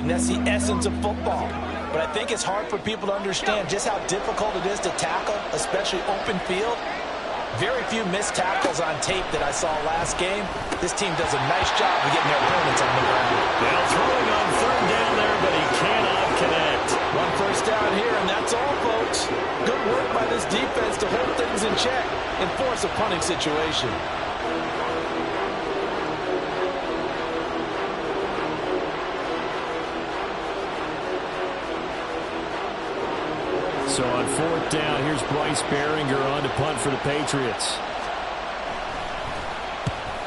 and that's the essence of football. But I think it's hard for people to understand just how difficult it is to tackle, especially open field. Very few missed tackles on tape that I saw last game. This team does a nice job of getting their opponents on the ground. Now throwing on third down there, but he cannot connect. One first down here, and that's all, folks. Good work by this defense to hold things in check and force a punting situation. So on fourth down, here's Bryce Baringer on to punt for the Patriots.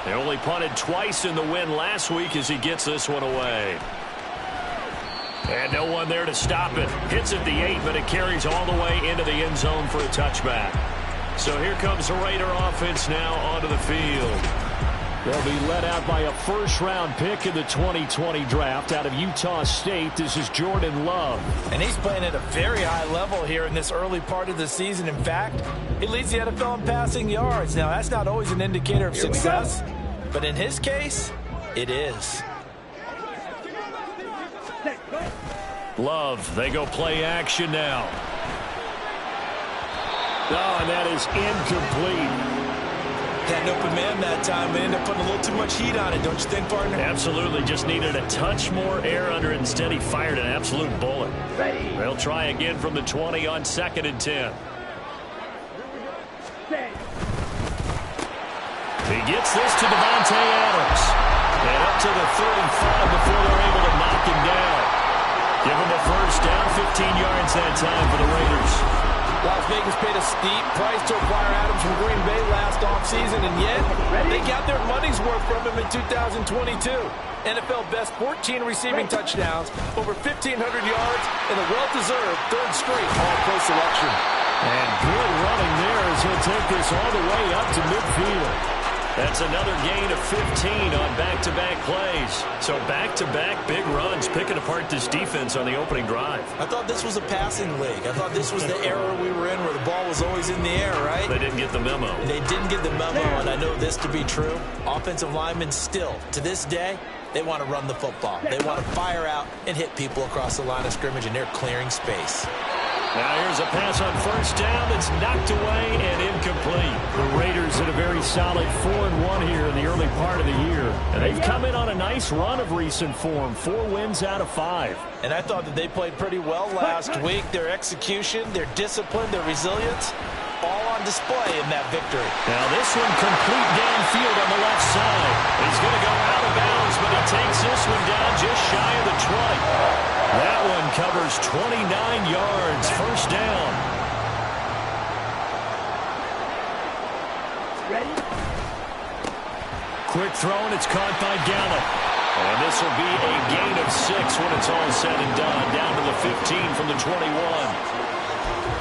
They only punted twice in the win last week as he gets this one away. And no one there to stop it. Hits at the 8, but it carries all the way into the end zone for a touchback. So here comes the Raider offense now onto the field. They'll be led out by a first-round pick in the 2020 draft out of Utah State. This is Jordan Love. And he's playing at a very high level here in this early part of the season. In fact, he leads the NFL in passing yards. Now, that's not always an indicator of success, but in his case, it is. Love, they go play action now. Oh, and that is incomplete. Had an open man that time. They ended up putting a little too much heat on it, don't you think, partner? Absolutely. Just needed a touch more air under it. Instead, he fired an absolute bullet. They'll try again from the 20 on 2nd and 10. He gets this to Devontae Adams. And up to the 35 before they're able to knock him down. Give him a first down, 15 yards that time for the Raiders. Las Vegas paid a steep price to acquire Adams from Green Bay last offseason, and yet they got their money's worth from him in 2022. NFL best 14 receiving touchdowns, over 1,500 yards, and a well-deserved third straight All-Pro selection. And good running there as he'll take this all the way up to midfield. That's another gain of 15 on back-to-back plays. So back-to-back big runs, picking apart this defense on the opening drive. I thought this was a passing league. I thought this was the era we were in where the ball was always in the air, right? They didn't get the memo. They didn't get the memo, and I know this to be true. Offensive linemen still, to this day, they want to run the football. They want to fire out and hit people across the line of scrimmage, and they're clearing space. Now here's a pass on first down that's knocked away and incomplete. The Raiders had a very solid 4-1 here in the early part of the year. And they've come in on a nice run of recent form, 4 wins out of 5. And I thought that they played pretty well last week. Their execution, their discipline, their resilience, all on display in that victory. Now this one complete downfield on the left side. He's going to go out of bounds, but he takes this one down just shy of the 20. That one covers 29 yards, first down. Ready? Quick throw, and it's caught by Gallup. And this will be a gain of 6 when it's all said and done, down to the 15 from the 21.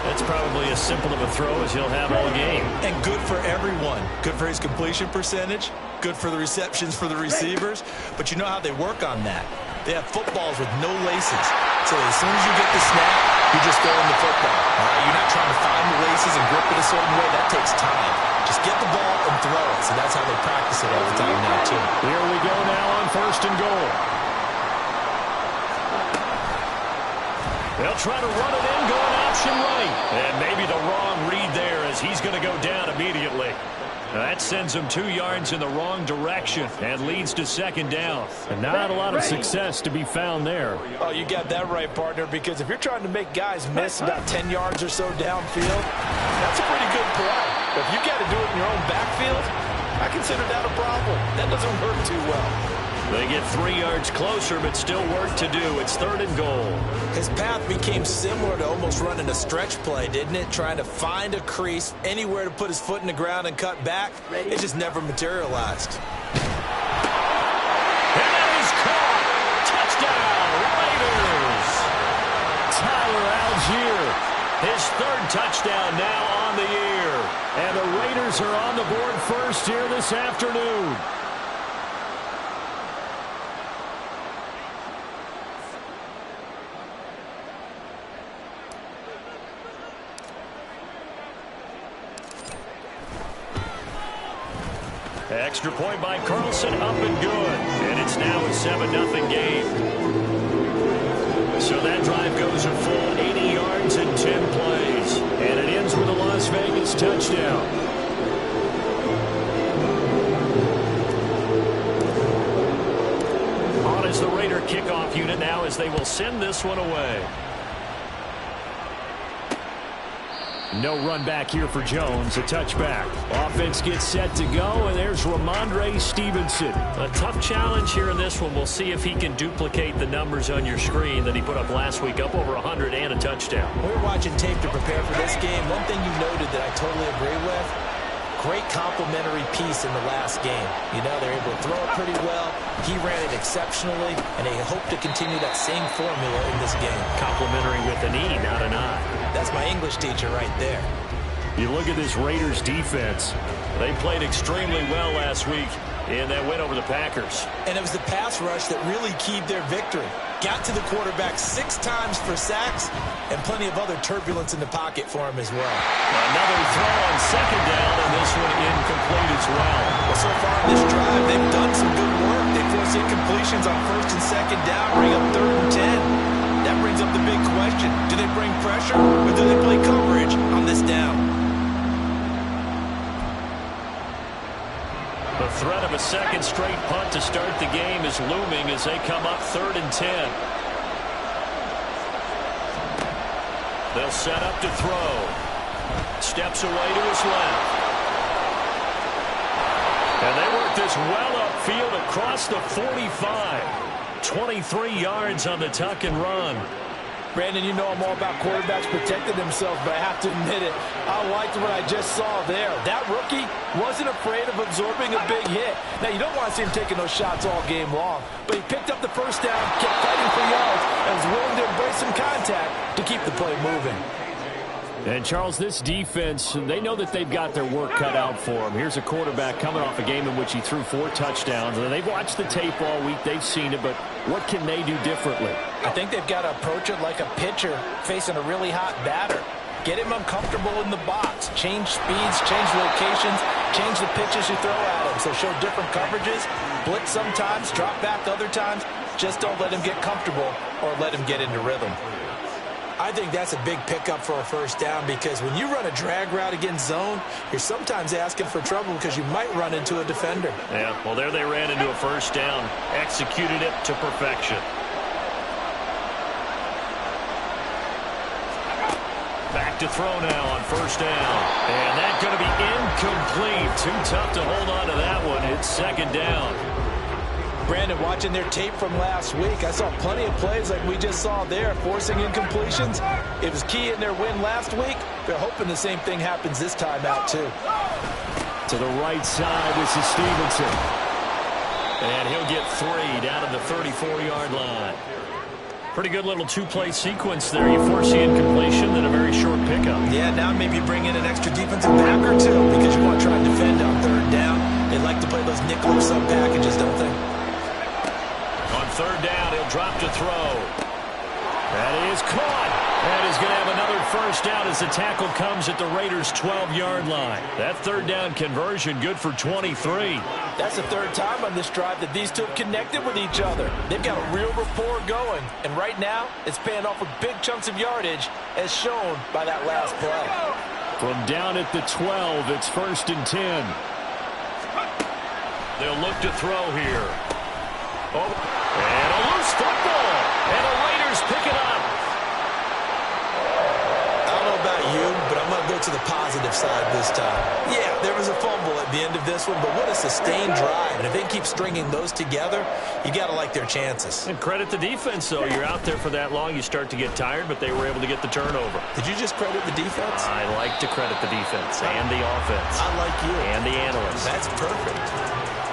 That's probably as simple of a throw as he'll have all game. And good for everyone. Good for his completion percentage. Good for the receptions for the receivers. But you know how they work on that. They have footballs with no laces. So as soon as you get the snap, you're just throwing the football. You're not trying to find the laces and grip it a certain way. That takes time. Just get the ball and throw it. So that's how they practice it all the time now, too. Here we go now on first and goal. They'll try to run it in, going option right. And maybe the wrong read there as he's going to go down immediately. That sends him 2 yards in the wrong direction and leads to second down. And not a lot of success to be found there. Oh, you got that right, partner, because if you're trying to make guys miss about 10 yards or so downfield, that's a pretty good play. But if you got to do it in your own backfield, I consider that a problem. That doesn't work too well. They get 3 yards closer, but still work to do. It's third and goal. His path became similar to almost running a stretch play, didn't it? Trying to find a crease, anywhere to put his foot in the ground and cut back. It just never materialized. And that is caught. Touchdown, Raiders. Tyler Algier, his third touchdown now on the year. And the Raiders are on the board first here this afternoon. Extra point by Carlson, up and good. And it's now a 7-0 game. So that drive goes a full 80 yards in 10 plays. And it ends with a Las Vegas touchdown. On is the Raider kickoff unit now as they will send this one away. No run back here for Jones. A touchback. Offense gets set to go, and there's Ramondre Stevenson. A tough challenge here in this one. We'll see if he can duplicate the numbers on your screen that he put up last week, up over 100 and a touchdown. We were watching tape to prepare for this game. One thing you noted that I totally agree with, great complementary piece in the last game. You know, they're able to throw it pretty well. He ran it exceptionally, and they hope to continue that same formula in this game. Complimentary with an E, not an I. That's my English teacher right there. You look at this Raiders defense. They played extremely well last week in that win over the Packers. And it was the pass rush that really keyed their victory. Got to the quarterback 6 times for sacks and plenty of other turbulence in the pocket for him as well. Another throw on second down, and this one incomplete as well. Well, so far in this drive, they've done some good work. They force incompletions on first and second down, bring up 3rd and 10. That brings up the big question. Do they bring pressure or do they play coverage on this down? The threat of a second straight punt to start the game is looming as they come up 3rd and 10. They'll set up to throw. Steps away to his left. And they work this well upfield across the 45. 23 yards on the tuck and run. Brandon, you know I'm all about quarterbacks protecting themselves, but I have to admit it, I liked what I just saw there. That rookie wasn't afraid of absorbing a big hit. Now, you don't want to see him taking those shots all game long, but he picked up the first down, kept fighting for yards, and was willing to embrace some contact to keep the play moving. And, Charles, this defense, they know that they've got their work cut out for them. Here's a quarterback coming off a game in which he threw 4 touchdowns. And they've watched the tape all week. They've seen it, but what can they do differently? I think they've got to approach it like a pitcher facing a really hot batter. Get him uncomfortable in the box. Change speeds, change locations, change the pitches you throw at him. So show different coverages, blitz sometimes, drop back other times. Just don't let him get comfortable or let him get into rhythm. I think that's a big pickup for a first down because when you run a drag route against zone, you're sometimes asking for trouble because you might run into a defender. Yeah, well, there they ran into a first down. Executed it to perfection. Back to throw now on first down. And that's going to be incomplete. Too tough to hold on to that one. It's second down. Brandon, watching their tape from last week, I saw plenty of plays like we just saw there, forcing incompletions. It was key in their win last week. They're hoping the same thing happens this time out, too. To the right side, this is Stevenson. And he'll get 3 down to the 34-yard line. Pretty good little 2-play sequence there. You force the incompletion, then a very short pickup. Yeah, now maybe bring in an extra defensive back or two because you want to try and defend on 3rd down. They like to play those nickel sub packages, don't they? On 3rd down, he'll drop to throw. That is caught. And he's going to have another first down as the tackle comes at the Raiders' 12-yard line. That 3rd down conversion good for 23. That's the 3rd time on this drive that these two have connected with each other. They've got a real rapport going. And right now, it's paying off with big chunks of yardage as shown by that last play. From down at the 12, it's 1st and 10. They'll look to throw here. Oh, and a loose football. And the Raiders pick it up. I don't know about you, but I'm going to go to the positive side this time. Yeah, there was a fumble at the end of this one, but what a sustained drive. And if they keep stringing those together, you got to like their chances. And credit the defense, though. You're out there for that long, you start to get tired, but they were able to get the turnover. Did you just credit the defense? I like to credit the defense and the offense. I like you. And the analysts. That's perfect.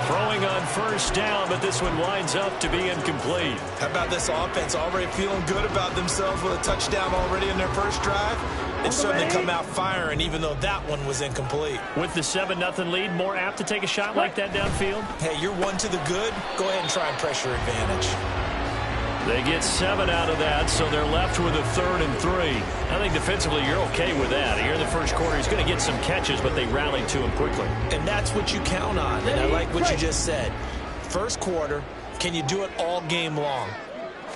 Throwing on first down, but this one winds up to be incomplete. How about this offense already feeling good about themselves with a touchdown already in their first drive? They've certainly come out firing, even though that one was incomplete. With the 7-0 lead, more apt to take a shot like that downfield? Hey, you're 1 to the good. Go ahead and try and pressure advantage. They get 7 out of that, so they're left with a 3rd and 3. I think defensively you're okay with that. Here in the first quarter, he's going to get some catches, but they rallied to him quickly. And that's what you count on, and I like what you just said. First quarter, can you do it all game long?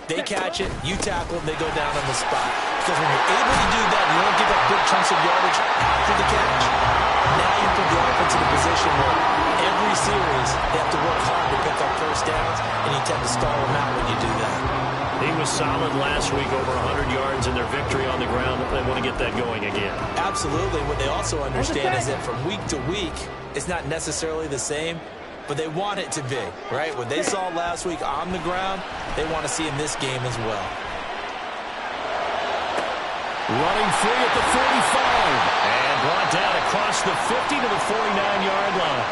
They catch it, you tackle them, they go down on the spot. Because when you're able to do that, you don't give up big chunks of yardage after the catch. Now you put the offense in a position where every series they have to work hard to pick up first downs, and you tend to stall them out when you do that. He was solid last week, over 100 yards in their victory on the ground. They want to get that going again. Absolutely. What they also understand is that from week to week, it's not necessarily the same, but they want it to be, right? What they saw last week on the ground, they want to see in this game as well. Running free at the 45. And brought down across the 50 to the 49-yard line.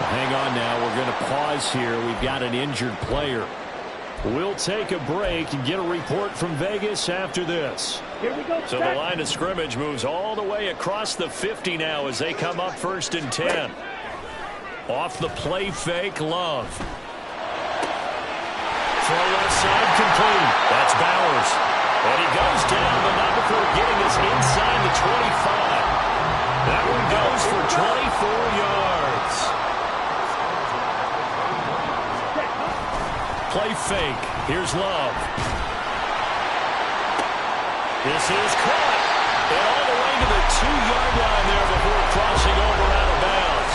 Well, hang on now. We're going to pause here. We've got an injured player. We'll take a break and get a report from Vegas after this. Here we go. So the line of scrimmage moves all the way across the 50 now as they come up 1st and 10. Off the play fake, Love. Throw left side complete. That's Bowers. And he goes down, but not before getting us inside the 25. That one goes for 24 yards. Play fake. Here's Love. This is caught. And all the way to the 2-yard line there before crossing over out of bounds.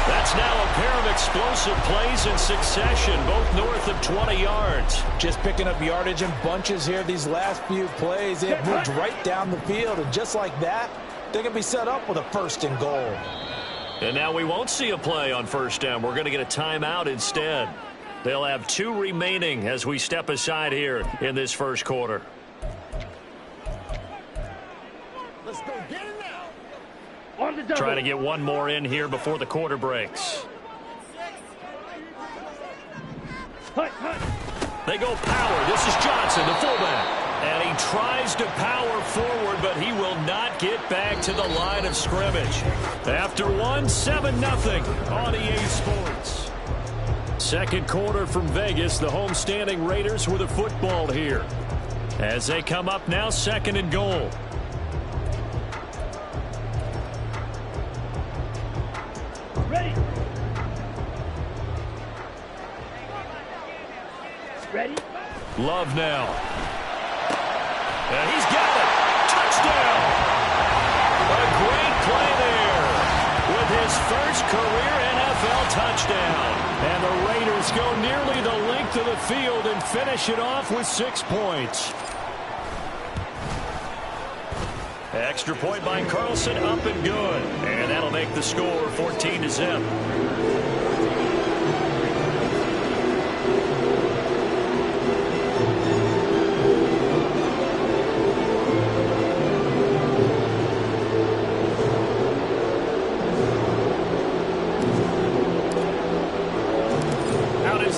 That's now a pair of explosive plays in succession, both north of 20 yards. Just picking up yardage in bunches here these last few plays. They've moved right down the field, and just like that, they can be set up with a 1st and goal. And now we won't see a play on 1st down. We're going to get a timeout instead. They'll have 2 remaining as we step aside here in this first quarter. Let's go get it now. On the double. Trying to get one more in here before the quarter breaks. They go power. This is Johnson, the fullback. And he tries to power forward, but he will not get back to the line of scrimmage. After 7-0 on EA Sports. Second quarter from Vegas, the homestanding Raiders with a football here. As they come up now, 2nd and goal. Ready. Ready. Love now. And he's got it. Touchdown. A great play there with his first career NFL touchdown. And the Raiders go nearly the length of the field and finish it off with 6 points. Extra point by Carlson, up and good. And that'll make the score 14-0.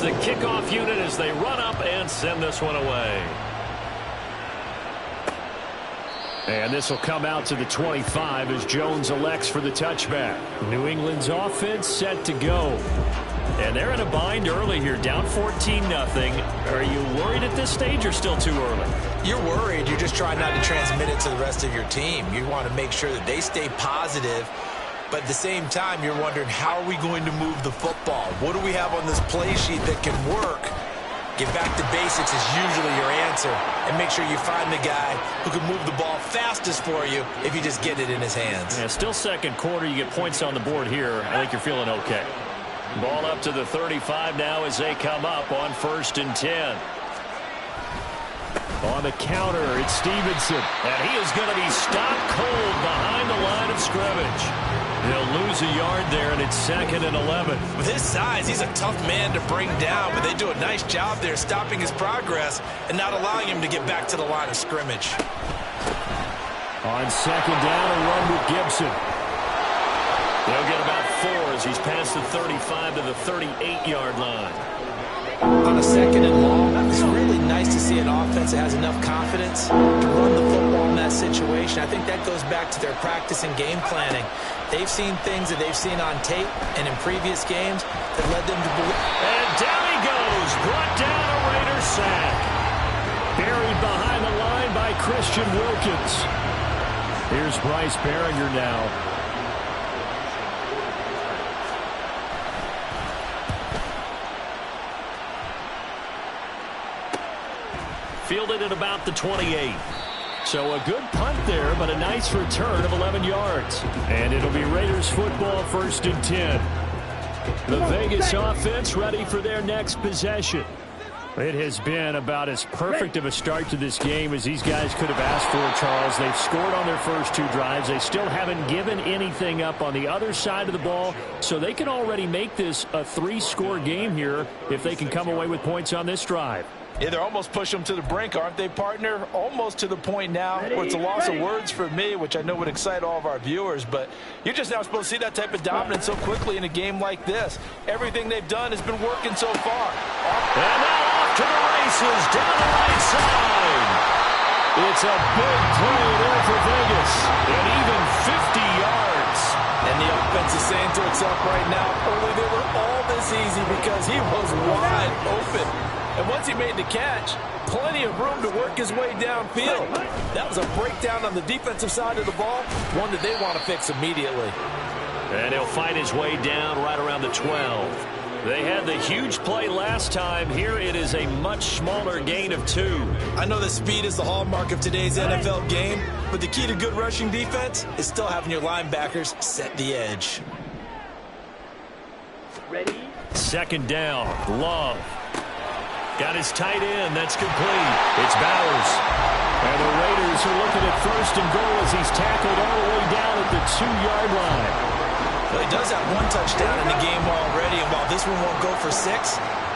The kickoff unit as they run up and send this one away. And this will come out to the 25 as Jones elects for the touchback. New England's offense set to go. And they're in a bind early here, down 14-0. Are you worried at this stage or still too early? You're worried. You're just trying not to transmit it to the rest of your team. You want to make sure that they stay positive. But at the same time, you're wondering, how are we going to move the football? What do we have on this play sheet that can work? Get back to basics is usually your answer. And make sure you find the guy who can move the ball fastest for you if you just get it in his hands. Yeah, still second quarter. You get points on the board here. I think you're feeling okay. Ball up to the 35 now as they come up on 1st and 10. On the counter, it's Stevenson. And he is going to be stopped cold behind the line of scrimmage. He'll lose a yard there, and it's 2nd and 11. With his size, he's a tough man to bring down, but they do a nice job there stopping his progress and not allowing him to get back to the line of scrimmage. On 2nd down, a run with Gibson. They'll get about 4 as he's past the 35 to the 38-yard line. On a 2nd and long, it's really nice to see an offense that has enough confidence to run the football in that situation. I think that goes back to their practice and game planning. They've seen things that they've seen on tape and in previous games that led them to believe. And down he goes, brought down a Raider sack. Buried behind the line by Christian Wilkins. Here's Bryce Behringer now. fielded at about the 28. So a good punt there, but a nice return of 11 yards. And it'll be Raiders football, 1st and 10. The Vegas offense ready for their next possession. It has been about as perfect of a start to this game as these guys could have asked for, Charles. They've scored on their first 2 drives. They still haven't given anything up on the other side of the ball, so they can already make this a 3-score game here if they can come away with points on this drive. Yeah, they're almost pushing them to the brink, aren't they, partner? Almost to the point now where it's a loss of words for me, which I know would excite all of our viewers, but you're just now supposed to see that type of dominance so quickly in a game like this. Everything they've done has been working so far. And now off to the races, down the right side. It's a big play there for Vegas, and even 50 yards. And the offense is saying to itself right now, only they were all this easy because he was wide open. And once he made the catch, plenty of room to work his way downfield. That was a breakdown on the defensive side of the ball, one that they want to fix immediately. And he'll fight his way down right around the 12. They had the huge play last time. Here it is a much smaller gain of 2. I know that speed is the hallmark of today's NFL game, but the key to good rushing defense is still having your linebackers set the edge. Ready? 2nd down, Love. Got his tight end. That's complete. It's Bowers. And the Raiders are looking at 1st and goal as he's tackled all the way down at the 2-yard line. Well, he does have 1 touchdown in the game already, and while this one won't go for 6,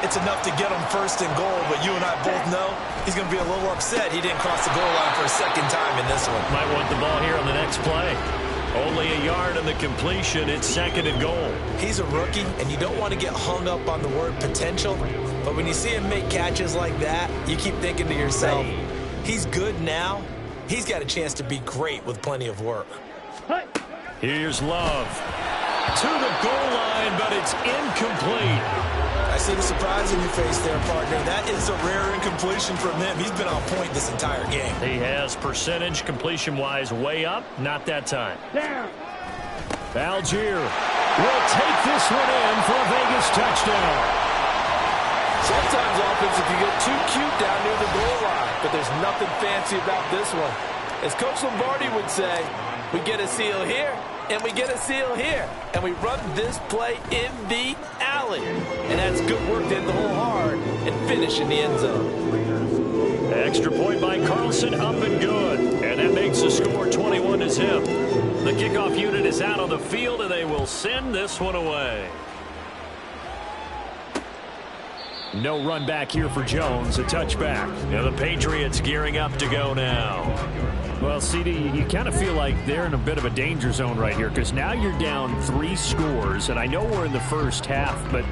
it's enough to get him 1st and goal. But you and I both know he's going to be a little upset he didn't cross the goal line for a 2nd time in this one. Might want the ball here on the next play. Only a yard on the completion. It's 2nd and goal. He's a rookie, and you don't want to get hung up on the word potential. But when you see him make catches like that, you keep thinking to yourself, he's good now. He's got a chance to be great with plenty of work. Here's Love. To the goal line, but it's incomplete. I see the surprise in your face there, partner. That is a rare incompletion from him. He's been on point this entire game. He has percentage completion-wise way up. Not that time. Down. Algier will take this one in for a Vegas touchdown. Sometimes offenses can get too cute down near the goal line, but there's nothing fancy about this one. As Coach Lombardi would say, we get a seal here, and we get a seal here, and we run this play in the alley. And that's good work to hit the hole hard and finish in the end zone. Extra point by Carlson, up and good. And that makes the score 21-0. The kickoff unit is out on the field, and they will send this one away. No run back here for Jones, a touchback. Now the Patriots gearing up to go now. Well, CD, you kind of feel like they're in a bit of a danger zone right here because now you're down 3 scores, and I know we're in the first half, but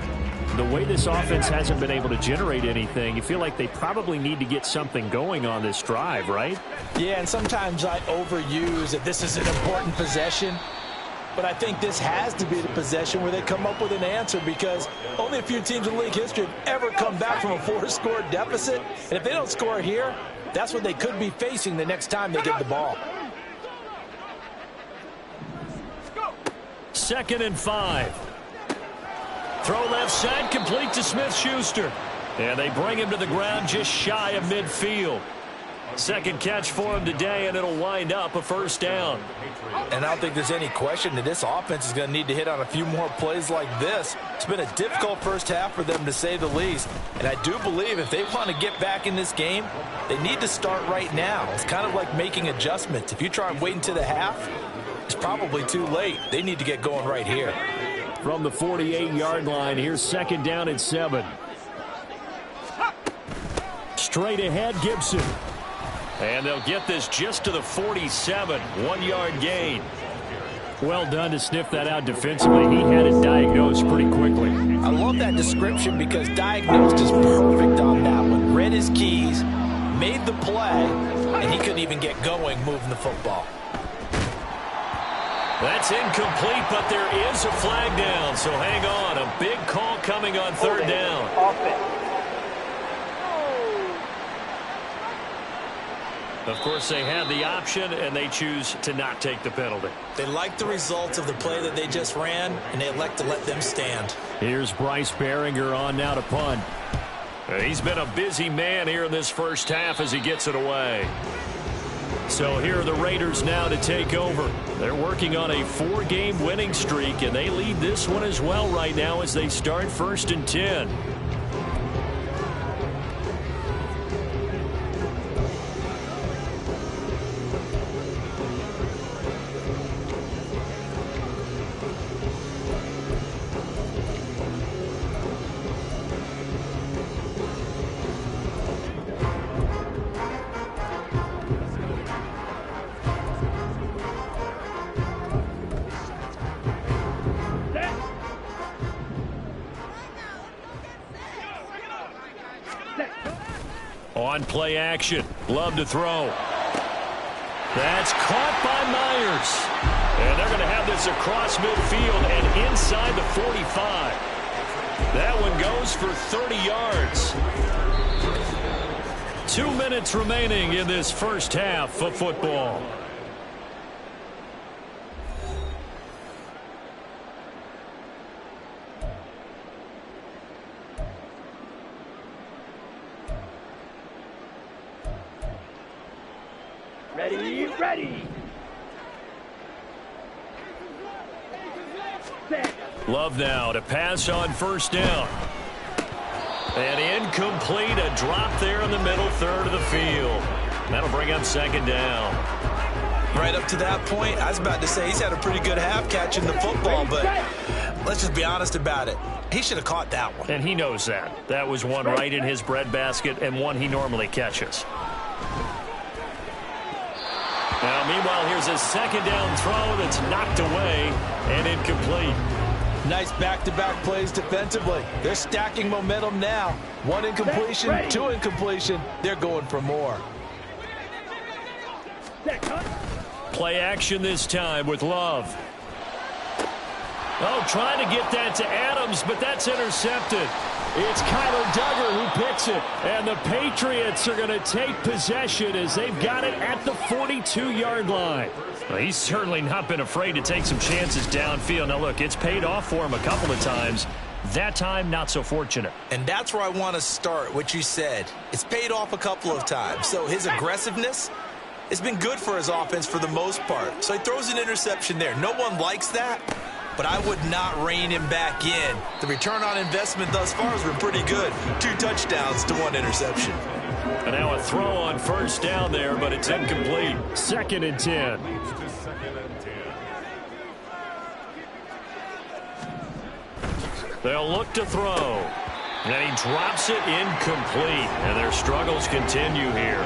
the way this offense hasn't been able to generate anything, you feel like they probably need to get something going on this drive, right? Yeah, and sometimes I overuse that this is an important possession. But I think this has to be the possession where they come up with an answer because only a few teams in league history have ever come back from a 4-score deficit. And if they don't score here, that's what they could be facing the next time they get the ball. 2nd and 5. Throw left side, complete to Smith-Schuster. And they bring him to the ground just shy of midfield. 2nd catch for him today, and it'll wind up a 1st down. And I don't think there's any question that this offense is going to need to hit on a few more plays like this. It's been a difficult first half for them, to say the least. And I do believe if they want to get back in this game, they need to start right now. It's kind of like making adjustments. If you try and wait until the half, it's probably too late. They need to get going right here. From the 48-yard line, here's 2nd down and 7. Straight ahead, Gibson. And they'll get this just to the 47, 1-yard gain. Well done to sniff that out defensively. He had it diagnosed pretty quickly. I love that description because diagnosed is perfect on that one. Read his keys, made the play, and he couldn't even get going moving the football. That's incomplete, but there is a flag down, so hang on. A big call coming on 3rd down. Offense. Of course, they have the option, and they choose to not take the penalty. They like the results of the play that they just ran, and they elect to let them stand. Here's Bryce Behringer on now to punt. He's been a busy man here in this first half as he gets it away. So here are the Raiders now to take over. They're working on a 4-game winning streak, and they lead this one as well right now as they start 1st and 10. On play action, Love to throw. That's caught by Myers. And they're going to have this across midfield and inside the 45. That one goes for 30 yards. 2 minutes remaining in this first half of football. Ready. Love now to pass on 1st down. And incomplete, a drop there in the middle third of the field. That'll bring up 2nd down. Right up to that point, I was about to say he's had a pretty good half catching the football, but let's just be honest about it. He should have caught that one. And he knows that. That was one right in his breadbasket and one he normally catches. Now, meanwhile, here's a 2nd down throw that's knocked away and incomplete. Nice back-to-back plays defensively. They're stacking momentum now. 1 incompletion, 2 incompletion. They're going for more. Play action this time with Love. Oh, trying to get that to Adams, but that's intercepted. It's Kyler Duggar who picks it, and the Patriots are going to take possession as they've got it at the 42-yard line. Well, he's certainly not been afraid to take some chances downfield. Now, look, it's paid off for him a couple of times. That time, not so fortunate. And that's where I want to start, what you said. It's paid off a couple of times. So his aggressiveness has been good for his offense for the most part. So he throws an interception there. No one likes that, but I would not rein him back in. The return on investment thus far has been pretty good. 2 touchdowns to 1 interception. And now a throw on 1st down there, but it's incomplete. 2nd and 10. They'll look to throw. And he drops it incomplete. And their struggles continue here.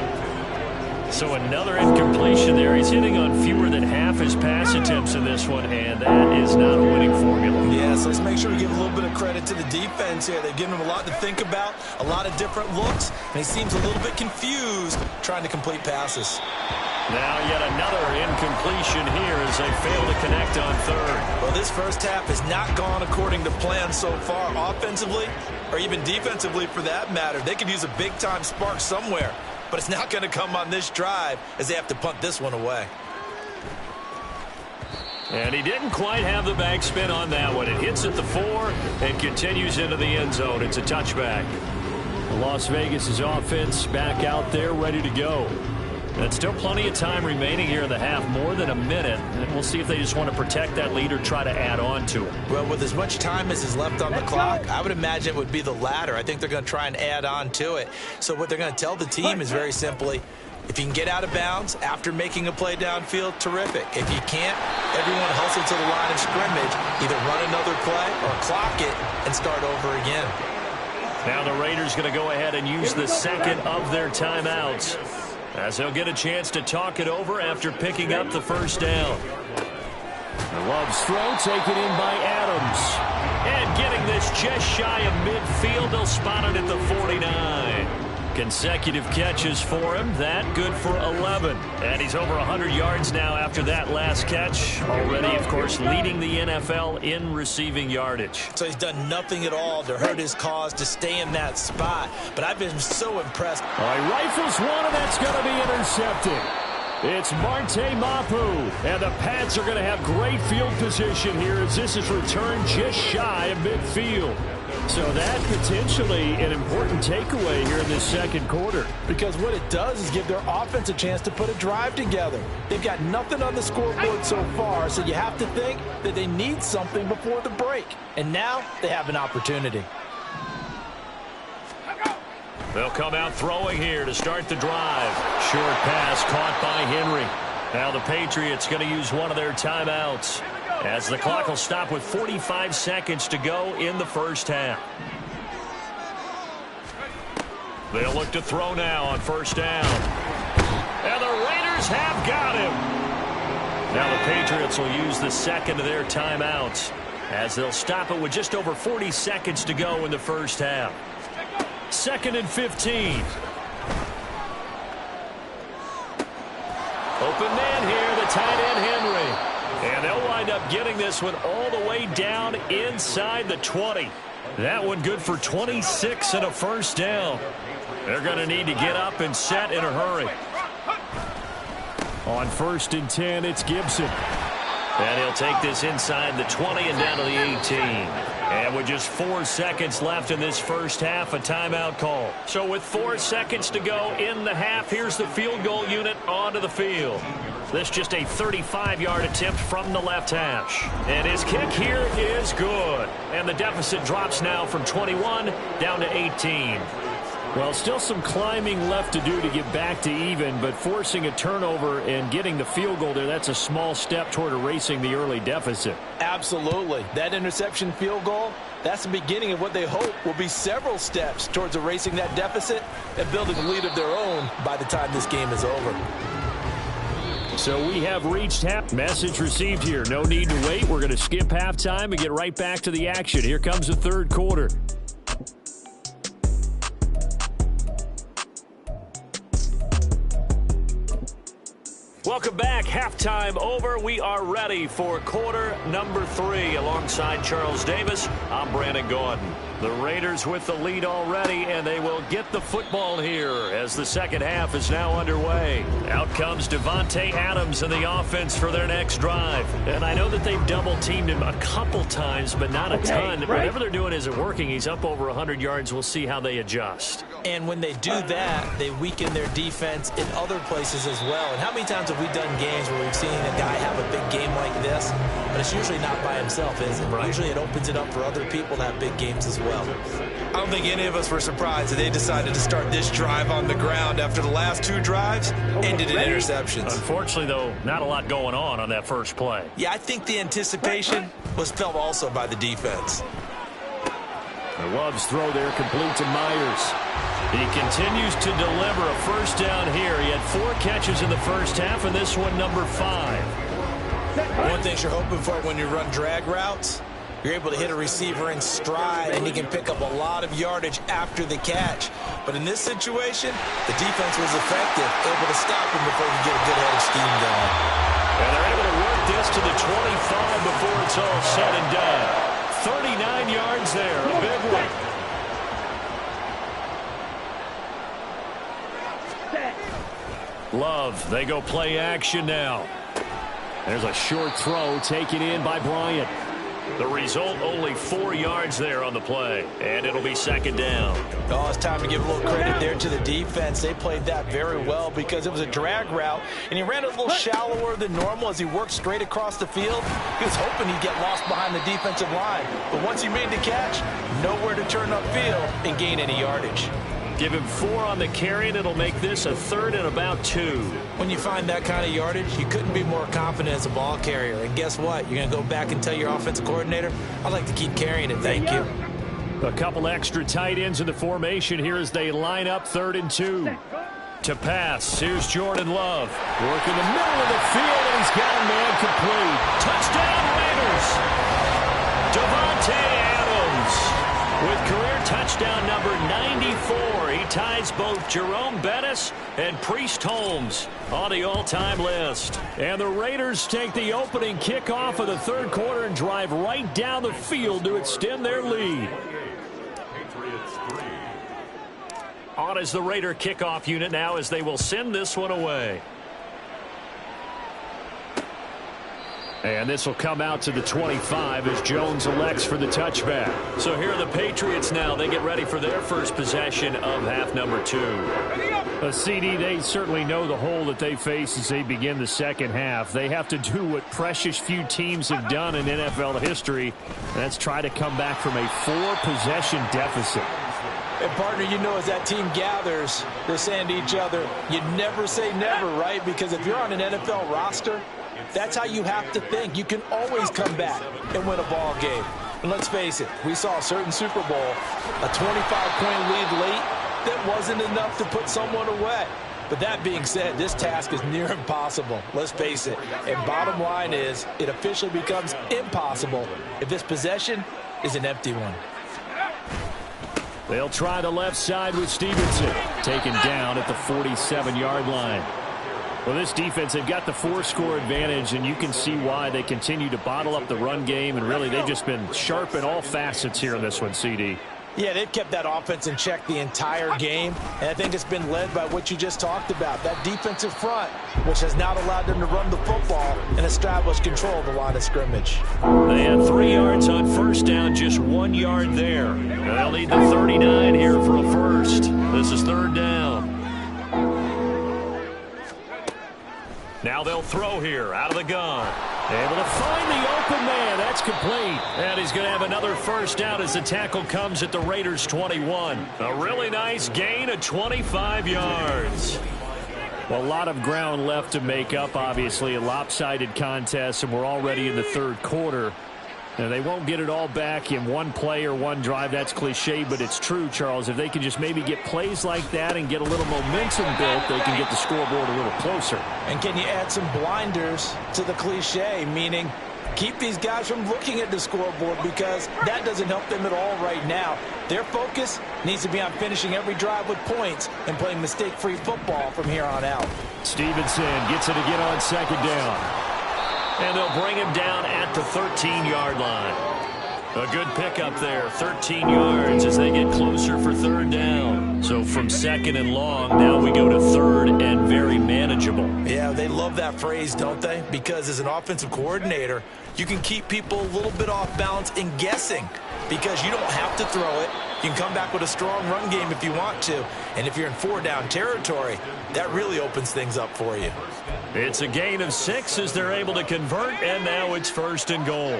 So another incompletion there. He's hitting on fewer than half his pass attempts in this one, and that is not a winning formula. Yeah, so let's make sure we give a little bit of credit to the defense here. They've given him a lot to think about, a lot of different looks, and he seems a little bit confused trying to complete passes. Now yet another incompletion here as they fail to connect on 3rd. Well, this first half has not gone according to plan so far offensively, or even defensively for that matter. They could use a big-time spark somewhere, but it's not going to come on this drive as they have to punt this one away. And he didn't quite have the backspin on that one. It hits at the 4 and continues into the end zone. It's a touchback. Las Vegas' offense back out there ready to go. And still plenty of time remaining here in the half, more than a minute. And we'll see if they just want to protect that lead or try to add on to it. Well, with as much time as is left on the clock, I would imagine it would be the latter. I think they're going to try and add on to it. So what they're going to tell the team is very simply, if you can get out of bounds after making a play downfield, terrific. If you can't, everyone hustle to the line of scrimmage, either run another play or clock it and start over again. Now the Raiders going to go ahead and use the 2nd of their timeouts, as they'll get a chance to talk it over after picking up the 1st down. Love's throw taken in by Adams. And getting this just shy of midfield, they'll spot it at the 49. Consecutive catches for him. That good for 11. And he's over 100 yards now after that last catch. Already, of course, leading the NFL in receiving yardage. So he's done nothing at all to hurt his cause, to stay in that spot. But I've been so impressed. All right, rifles one, and that's going to be intercepted. It's Marte Mapu, and the Pats are going to have great field position here as this is returned just shy of midfield. So that potentially an important takeaway here in this second quarter. Because what it does is give their offense a chance to put a drive together. They've got nothing on the scoreboard so far, so you have to think that they need something before the break. And now they have an opportunity. They'll come out throwing here to start the drive. Short pass caught by Henry. Now the Patriots going to use one of their timeouts as the clock will stop with 45 seconds to go in the first half. They'll look to throw now on first down. And the Raiders have got him. Now the Patriots will use the second of their timeouts as they'll stop it with just over 40 seconds to go in the first half. 2nd and 15. Open man here, the tight end Henry. And they'll wind up getting this one all the way down inside the 20. That one good for 26 and a first down. They're going to need to get up and set in a hurry. On 1st and 10, it's Gibson. And he'll take this inside the 20 and down to the 18. And with just 4 seconds left in this first half, a timeout call. So with 4 seconds to go in the half, here's the field goal unit onto the field. This just a 35-yard attempt from the left hash. And his kick here is good. And the deficit drops now from 21 down to 18. Well, still some climbing left to do to get back to even, but forcing a turnover and getting the field goal there, that's a small step toward erasing the early deficit. Absolutely. That interception field goal, that's the beginning of what they hope will be several steps towards erasing that deficit and building a lead of their own by the time this game is over. So we have reached half. Message received here. No need to wait. We're going to skip halftime and get right back to the action. Here comes the third quarter. Welcome back. Halftime over. We are ready for quarter number 3. Alongside Charles Davis, I'm Brandon Gaudin. The Raiders with the lead already, and they will get the football here as the second half is now underway. Out comes Davante Adams in the offense for their next drive. And I know that they've double-teamed him a couple times, but not a ton. Right. Whatever they're doing isn't working. He's up over 100 yards. We'll see how they adjust. And when they do that, they weaken their defense in other places as well. And how many times have we done games where we've seen a guy have a big game like this, but it's usually not by himself, is it? Right. Usually it opens it up for other people to have big games as well. I don't think any of us were surprised that they decided to start this drive on the ground after the last 2 drives ended in interceptions. Unfortunately, though, not a lot going on that first play. Yeah, I think the anticipation was felt also by the defense. The Love's throw there complete to Myers. He continues to deliver a first down here. He had 4 catches in the first half, and this one number 5. One thing you're hoping for when you run drag routes, you're able to hit a receiver in stride, and he can pick up a lot of yardage after the catch. But in this situation, the defense was effective, able to stop him before he could get a good headed scheme going. And they're able to work this to the 25 before it's all said and done. 39 yards there, a big one. Love, they go play action now. There's a short throw taken in by Bryant. The result, only 4 yards there on the play, and it'll be second down. Oh, it's time to give a little credit there to the defense. They played that very well because it was a drag route, and he ran a little shallower than normal as he worked straight across the field. He was hoping he'd get lost behind the defensive line, but once he made the catch, nowhere to turn upfield and gain any yardage. Give him 4 on the carry, and it'll make this a 3rd and about 2. When you find that kind of yardage, you couldn't be more confident as a ball carrier. And guess what? You're going to go back and tell your offensive coordinator, I'd like to keep carrying it, thank you. A couple extra tight ends in the formation here as they line up 3rd and 2. To pass, here's Jordan Love. Working the middle of the field, and he's got a man complete. Touchdown, Raiders! Davante Adams with career touchdown number 94. He ties both Jerome Bettis and Priest Holmes on the all-time list. And the Raiders take the opening kickoff of the third quarter and drive right down the field to extend their lead. On is the Raider kickoff unit now as they will send this one away. And this will come out to the 25 as Jones elects for the touchback. So here are the Patriots now. They get ready for their first possession of half number 2. CD, they certainly know the hole that they face as they begin the second half. They have to do what precious few teams have done in NFL history. And that's try to come back from a 4-possession deficit. And, partner, you know, as that team gathers, they're saying to each other, you never say never, right? Because if you're on an NFL roster, that's how you have to think. You can always come back and win a ball game. And let's face it, we saw a certain Super Bowl, a 25-point lead late that wasn't enough to put someone away. But that being said, this task is near impossible. Let's face it. And bottom line is, it officially becomes impossible if this possession is an empty one. They'll try the left side with Stevenson. Taken down at the 47-yard line. Well, this defense, they've got the 4-score advantage, and you can see why they continue to bottle up the run game, and really they've just been sharp in all facets here in this one, CD. Yeah, they've kept that offense in check the entire game, and I think it's been led by what you just talked about, that defensive front, which has not allowed them to run the football and establish control of the line of scrimmage. They had 3 yards on first down, just 1 yard there. They'll need the 39 here for a first. This is third down. Now they'll throw here out of the gun. Able to find the open man. That's complete. And he's going to have another first down as the tackle comes at the Raiders' 21. A really nice gain of 25 yards. Well, a lot of ground left to make up, obviously. A lopsided contest, and we're already in the third quarter. Now, they won't get it all back in one play or one drive. That's cliche, but it's true, Charles. If they can just maybe get plays like that and get a little momentum built, they can get the scoreboard a little closer. And can you add some blinders to the cliche, meaning keep these guys from looking at the scoreboard, because that doesn't help them at all right now. Their focus needs to be on finishing every drive with points and playing mistake-free football from here on out. Stevenson gets it again on second down. And they'll bring him down at the 13-yard line. A good pickup there, 13 yards as they get closer for third down. So from second and long, now we go to third and very manageable. Yeah, they love that phrase, don't they? Because as an offensive coordinator, you can keep people a little bit off balance and guessing, because you don't have to throw it. You can come back with a strong run game if you want to. And if you're in 4-down territory, that really opens things up for you. It's a gain of 6 as they're able to convert, and now it's first and goal.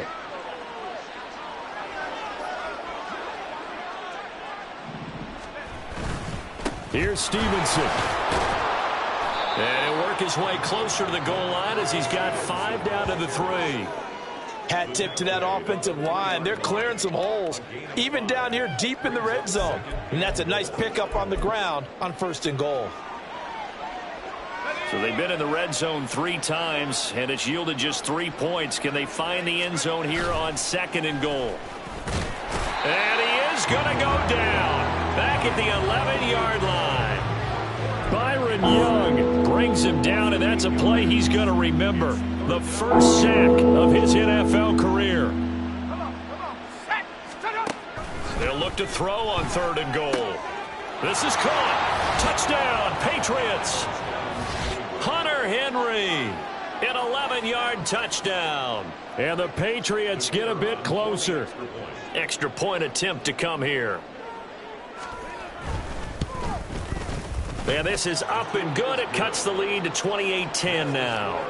Here's Stevenson. And he'll work his way closer to the goal line as he's got 5 down to the 3. Hat tip to that offensive line. They're clearing some holes, even down here deep in the red zone. And that's a nice pickup on the ground on first and goal. So they've been in the red zone 3 times, and it's yielded just 3 points. Can they find the end zone here on second and goal? And he is going to go down back at the 11-yard line. Byron Young brings him down, and that's a play he's going to remember. The first sack of his NFL career. They'll look to throw on third and goal. This is caught. Touchdown, Patriots. Hunter Henry, an 11-yard touchdown. And the Patriots get a bit closer. Extra point attempt to come here. And this is up and good. It cuts the lead to 28-10 now.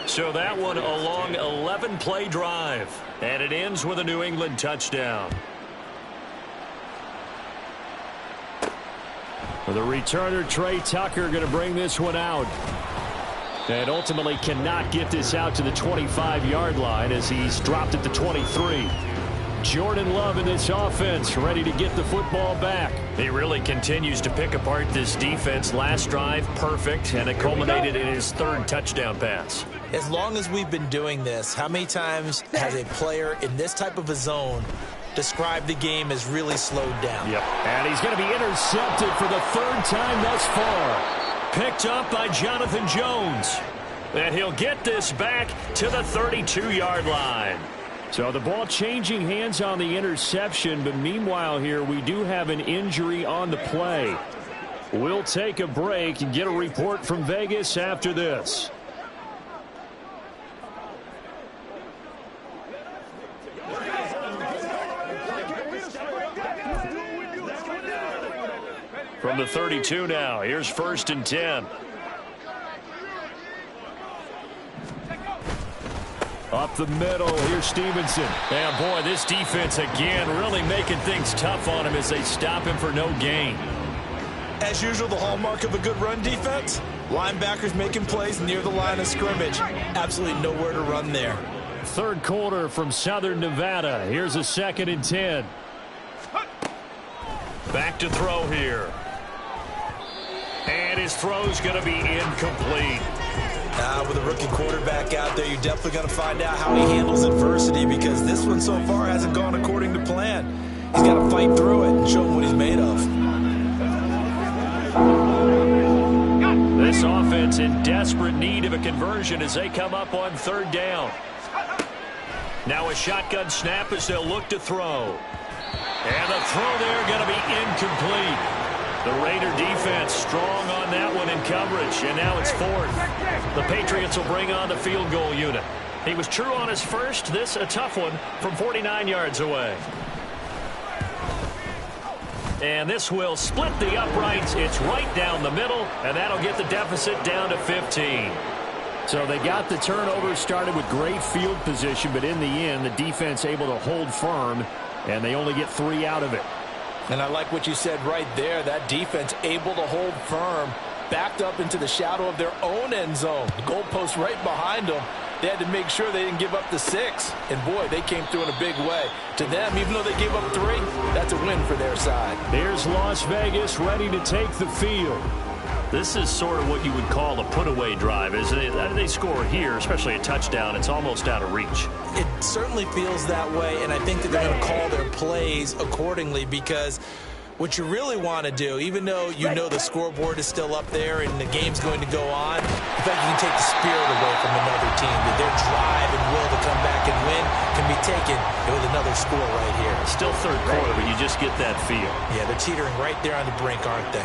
So that one a long 11-play drive. And it ends with a New England touchdown. For the returner, Trey Tucker, going to bring this one out. And ultimately cannot get this out to the 25-yard line as he's dropped at the 23. Jordan Love in this offense, ready to get the football back. He really continues to pick apart this defense. Last drive, perfect, and it culminated in his 3rd touchdown pass. As long as we've been doing this, how many times has a player in this type of a zone described the game as really slowed down? Yep. And he's going to be intercepted for the 3rd time thus far. Picked up by Jonathan Jones. And he'll get this back to the 32-yard line. So the ball changing hands on the interception, but meanwhile here we do have an injury on the play. We'll take a break and get a report from Vegas after this. From the 32 now, here's 1st and 10. Up the middle, here's Stevenson. And boy, this defense again really making things tough on him as they stop him for no gain. As usual, the hallmark of a good run defense, linebackers making plays near the line of scrimmage. Absolutely nowhere to run there. 3rd quarter from Southern Nevada. Here's a 2nd and 10. Back to throw here. And his throw's going to be incomplete. With a rookie quarterback out there, you're definitely going to find out how he handles adversity, because this one so far hasn't gone according to plan. He's got to fight through it and show him what he's made of. This offense in desperate need of a conversion as they come up on 3rd down. Now a shotgun snap as they'll look to throw. And the throw there going to be incomplete. The Raider defense strong on that one in coverage, and now it's 4th. The Patriots will bring on the field goal unit. He was true on his first. This a tough one from 49 yards away. And this will split the uprights. It's right down the middle, and that'll get the deficit down to 15. So they got the turnover started with great field position, but in the end, the defense able to hold firm, and they only get 3 out of it. And I like what you said right there. That defense able to hold firm, backed up into the shadow of their own end zone. The goalpost right behind them. They had to make sure they didn't give up the 6. And, boy, they came through in a big way. To them, even though they gave up 3, that's a win for their side. Here's Las Vegas ready to take the field. This is sort of what you would call a put-away drive, isn't it? They score here, especially a touchdown. It's almost out of reach. It certainly feels that way, and I think that they're going to call their plays accordingly, because what you really want to do, even though you know the scoreboard is still up there and the game's going to go on, in fact, you can take the spirit away from another team. That their drive and will to come back and win can be taken with another score right here. Still 3rd quarter, but you just get that feel. Yeah, they're teetering right there on the brink, aren't they?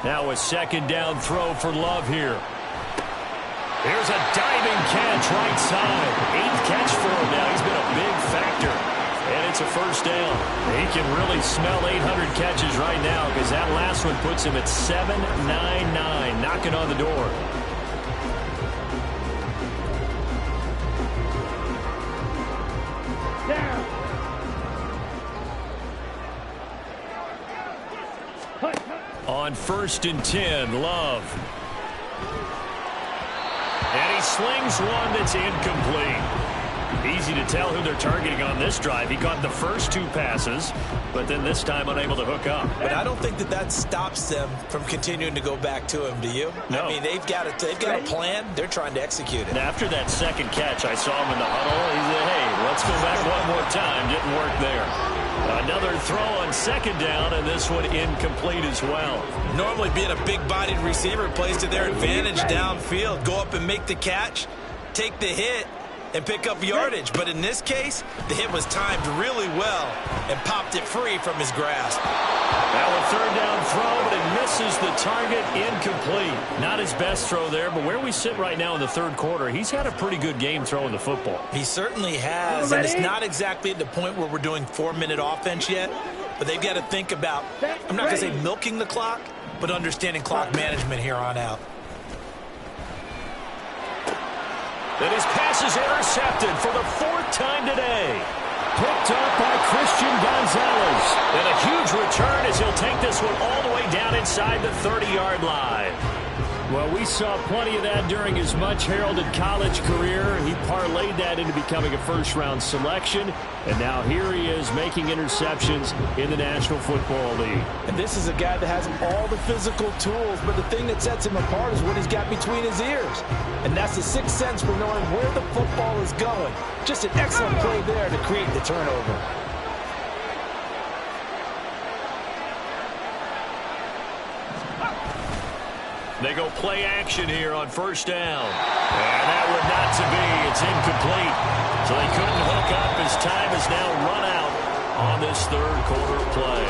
Now a 2nd down throw for Love here. Here's a diving catch right side. 8th catch for him now. He's been a big factor. And it's a 1st down. He can really smell 800 catches right now, because that last one puts him at 799, knocking on the door. On 1st and 10, Love. And he slings one that's incomplete. Easy to tell who they're targeting on this drive. He caught the first 2 passes, but then this time unable to hook up. But I don't think that stops them from continuing to go back to him, do you? No. I mean, they've got a plan. They're trying to execute it. And after that 2nd catch, I saw him in the huddle. He said, hey, let's go back one more time. Didn't work there. Another throw on 2nd down, and this one incomplete as well. Normally being a big-bodied receiver plays to their advantage downfield. Go up and make the catch, take the hit, and pick up yardage. But in this case, the hit was timed really well and popped it free from his grasp. Now a 3rd down throw, but it misses the target, incomplete. Not his best throw there, but where we sit right now in the 3rd quarter, he's had a pretty good game throwing the football. He certainly has, and it's not exactly at the point where we're doing 4-minute offense yet, but they've got to think about, I'm not going to say milking the clock, but understanding clock management here on out. And his pass is intercepted for the 4th time today. Picked up by Christian Gonzalez. And a huge return as he'll take this one all the way down inside the 30-yard line. Well, we saw plenty of that during his much-heralded college career. He parlayed that into becoming a first-round selection. And now here he is making interceptions in the National Football League. And this is a guy that has all the physical tools, but the thing that sets him apart is what he's got between his ears. And that's the 6th sense for knowing where the football is going. Just an excellent play there to create the turnover. They go play action here on 1st down. And that would not to be. It's incomplete. So they couldn't hook up as time is now run out on this 3rd quarter play.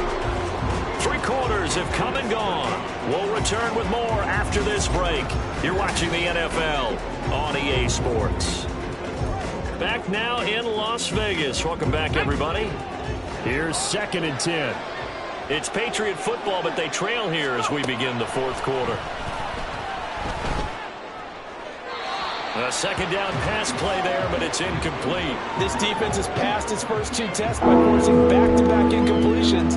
3 quarters have come and gone. We'll return with more after this break. You're watching the NFL on EA Sports. Back now in Las Vegas. Welcome back, everybody. Here's 2nd and 10. It's Patriot football, but they trail here as we begin the fourth quarter. A second down pass play there, but it's incomplete. This defense has passed its first 2 tests by forcing back-to-back incompletions.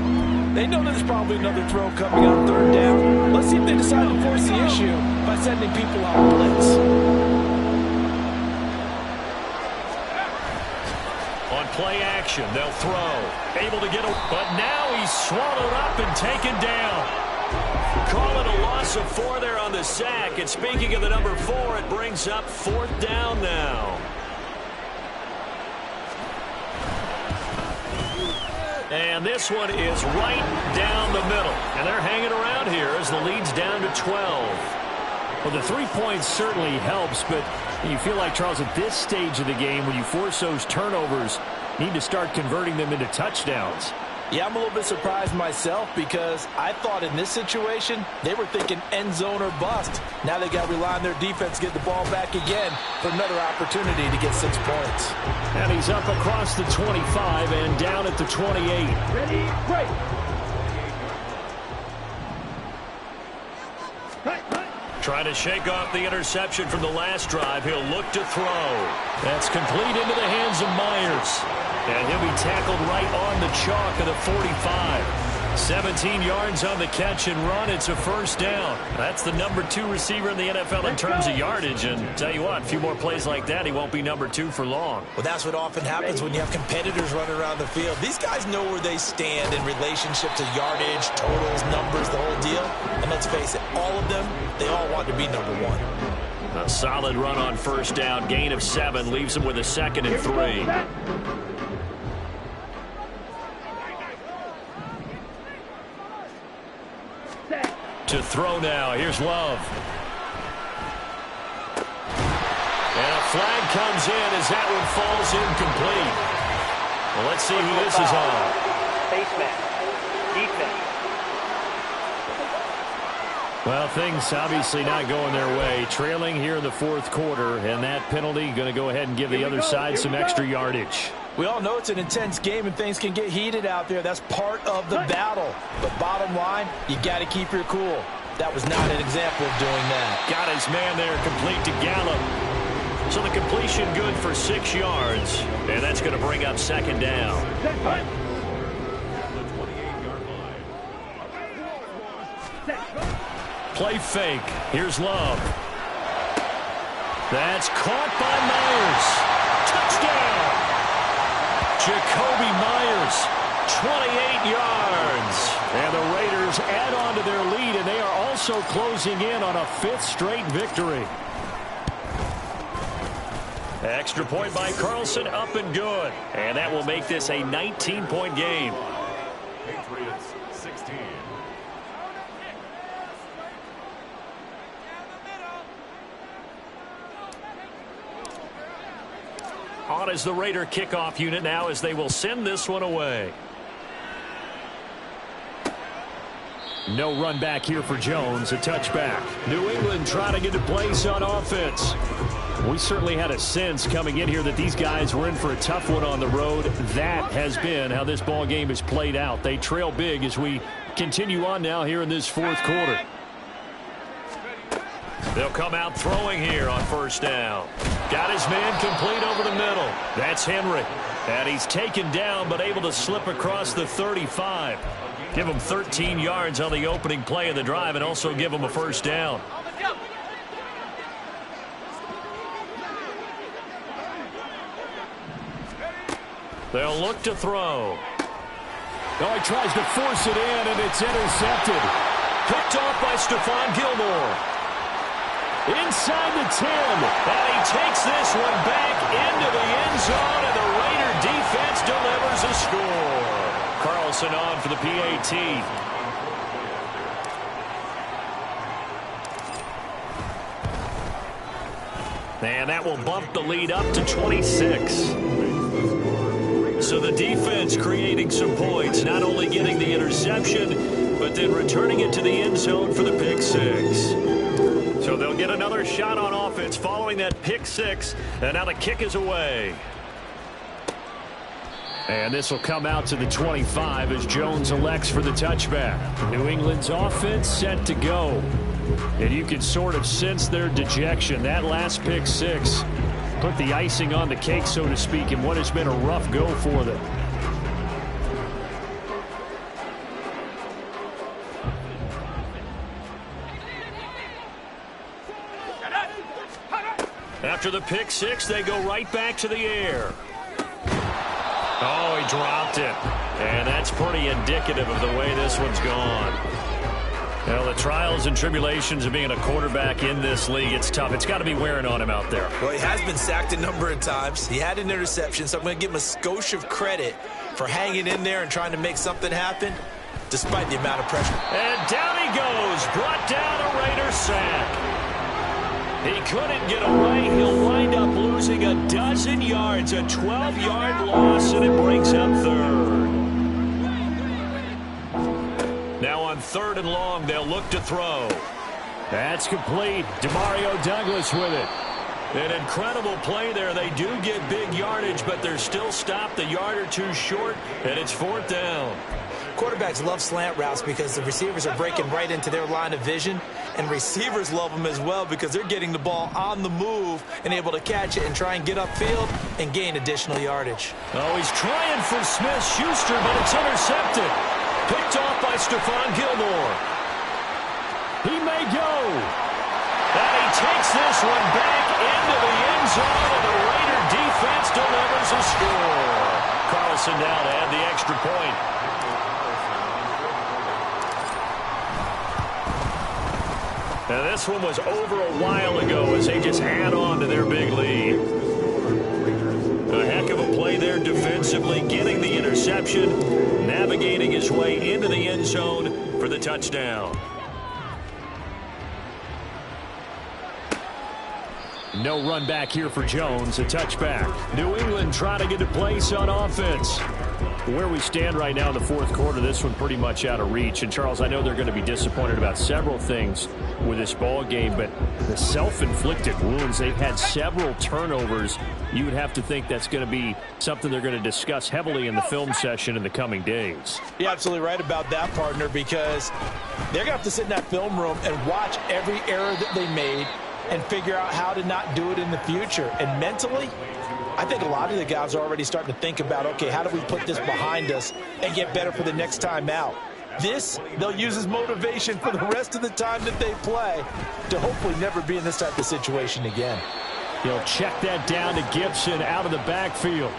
They know there's probably another throw coming on third down. Let's see if they decide to force the issue by sending people on blitz. On play action, they'll throw. Able to get a... But now he's swallowed up and taken down. Call it a loss of 4 there on the sack. And speaking of the number 4, it brings up 4th down now. And this one is right down the middle. And they're hanging around here as the lead's down to 12. Well, the 3 points certainly helps, but you feel like, Charles, at this stage of the game, when you force those turnovers, you need to start converting them into touchdowns. Yeah, I'm a little bit surprised myself because I thought in this situation they were thinking end zone or bust. Now they got to rely on their defense to get the ball back again for another opportunity to get 6 points. And he's up across the 25 and down at the 28. Ready, break. Trying to shake off the interception from the last drive. He'll look to throw. That's complete into the hands of Myers. And he'll be tackled right on the chalk of the 45. 17 yards on the catch and run. It's a first down. That's the number 2 receiver in the NFL in terms of yardage. And tell you what, a few more plays like that, he won't be number 2 for long. Well, that's what often happens when you have competitors running around the field. These guys know where they stand in relationship to yardage, totals, numbers, the whole deal. And let's face it, all of them, they all want to be number 1. A solid run on first down. Gain of 7 leaves him with a 2nd and 3. To throw now. Here's Love. And a flag comes in as that one falls incomplete. Well, let's see who this is on. Face mask. Defense. Well, things obviously not going their way. Trailing here in the fourth quarter, and that penalty going to go ahead and give the other side some extra yardage. We all know it's an intense game and things can get heated out there. That's part of the battle. But bottom line, you got to keep your cool. That was not an example of doing that. Got his man there complete to Gallup. So the completion good for 6 yards. And that's going to bring up 2nd down. Play fake. Here's Love. That's caught by Myers. Touchdown! Jakobi Myers, 28 yards. And the Raiders add on to their lead, and they are also closing in on a 5th straight victory. Extra point by Carlson, up and good. And that will make this a 19-point game. Patriots 16. On is the Raider kickoff unit now as they will send this one away. No run back here for Jones, a touchback. New England trying to get to place on offense. We certainly had a sense coming in here that these guys were in for a tough one on the road. That has been how this ball game has played out. They trail big as we continue on now here in this fourth quarter. They'll come out throwing here on first down. Got his man complete over the middle. That's Henry. And he's taken down but able to slip across the 35. Give him 13 yards on the opening play of the drive and also give him a first down. They'll look to throw. Oh, he tries to force it in, and it's intercepted. Picked off by Stephon Gilmore. Inside the 10. And he takes this one back into the end zone, and the Raider defense delivers a score. Carlson on for the PAT. And that will bump the lead up to 26. So the defense creating some points, not only getting the interception, but then returning it to the end zone for the pick six. So they'll get another shot on offense following that pick six, and now the kick is away. And this will come out to the 25 as Jones elects for the touchback. New England's offense set to go. And you can sort of sense their dejection. That last pick six put the icing on the cake, so to speak, in what has been a rough go for them. After the pick six, they go right back to the air. Oh, he dropped it. And that's pretty indicative of the way this one's gone. Well, the trials and tribulations of being a quarterback in this league, it's tough. It's got to be wearing on him out there. Well, he has been sacked a number of times. He had an interception, so I'm going to give him a skosh of credit for hanging in there and trying to make something happen despite the amount of pressure. And down he goes. Brought down a Raider sack. He couldn't get away. He'll wind up losing a dozen yards, a 12-yard loss, and it brings up third. Now on 3rd and long, they'll look to throw. That's complete. Demario Douglas with it. An incredible play there. They do get big yardage, but they're still stopped a yard or two short, and it's 4th down. Quarterbacks love slant routes because the receivers are breaking right into their line of vision, and receivers love them as well because they're getting the ball on the move and able to catch it and try and get upfield and gain additional yardage. Oh, he's trying for Smith-Schuster, but it's intercepted. Picked off by Stephon Gilmore. He may go. And he takes this one back into the end zone, and the Raider defense delivers a score. Carlson now to add the extra point. Now this one was over a while ago as they just add on to their big lead. A heck of a play there defensively, getting the interception, navigating his way into the end zone for the touchdown. No run back here for Jones, a touchback. New England trying to get a place on offense. Where we stand right now in the 4th quarter, this one pretty much out of reach. And, Charles, I know they're going to be disappointed about several things with this ball game, but the self-inflicted wounds, they've had several turnovers. You would have to think that's going to be something they're going to discuss heavily in the film session in the coming days. You're absolutely right about that, partner, because they're going to have to sit in that film room and watch every error that they made and figure out how to not do it in the future. And mentally, I think a lot of the guys are already starting to think about, okay, how do we put this behind us and get better for the next time out? This, they'll use as motivation for the rest of the time that they play to hopefully never be in this type of situation again. He'll check that down to Gibson out of the backfield.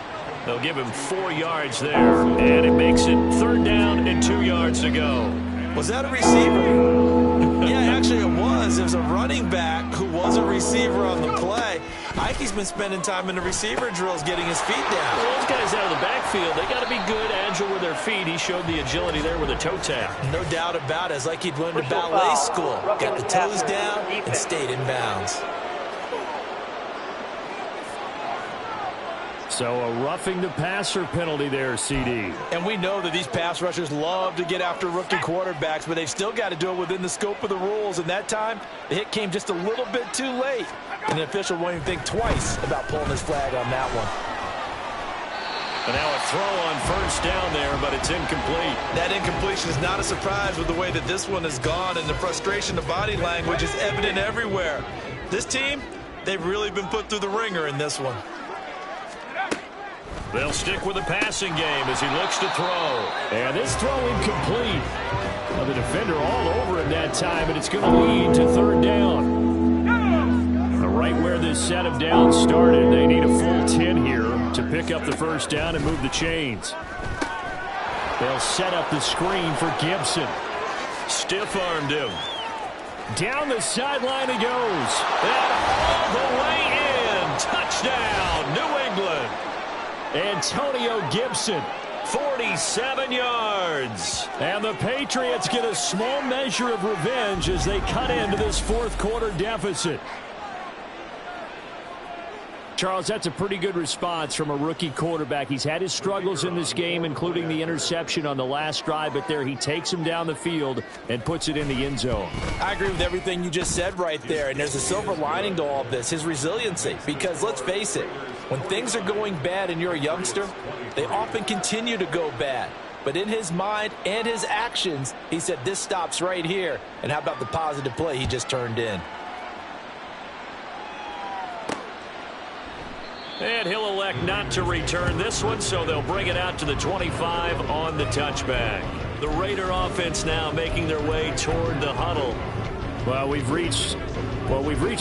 They'll give him 4 yards there, and it makes it 3rd down and 2 yards to go. Was that a receiver? Yeah, actually it was. It was a running back who was a receiver on the play. Ike's been spending time in the receiver drills getting his feet down. Well, those guys out of the backfield, they got to be good, agile with their feet. He showed the agility there with a toe tap. No doubt about it. It's like he'd learned at ballet school. Got the toes down and stayed in bounds. So a roughing the passer penalty there, CD. And we know that these pass rushers love to get after rookie quarterbacks, but they've still got to do it within the scope of the rules. And that time, the hit came just a little bit too late. And the official won't even think twice about pulling his flag on that one. And now a throw on 1st down there, but it's incomplete. That incompletion is not a surprise with the way that this one has gone, and the frustration, the body language is evident everywhere. This team, they've really been put through the ringer in this one. They'll stick with the passing game as he looks to throw. And this throw incomplete. Now the defender all over him that time, and it's going to lead to 3rd down. Right where this set of downs started, they need a full 10 here to pick up the 1st down and move the chains. They'll set up the screen for Gibson. Stiff-armed him. Down the sideline he goes. And all the way in. Touchdown, New England. Antonio Gibson, 47 yards. And the Patriots get a small measure of revenge as they cut into this 4th quarter deficit. Charles, that's a pretty good response from a rookie quarterback. He's had his struggles in this game, including the interception on the last drive, but there he takes him down the field and puts it in the end zone. I agree with everything you just said right there, and there's a silver lining to all of this, his resiliency. Because let's face it, when things are going bad and you're a youngster, they often continue to go bad. But in his mind and his actions, he said, this stops right here. And how about the positive play he just turned in? And he'll elect not to return this one, so they'll bring it out to the 25 on the touchback. The Raider offense now making their way toward the huddle. Well, we've reached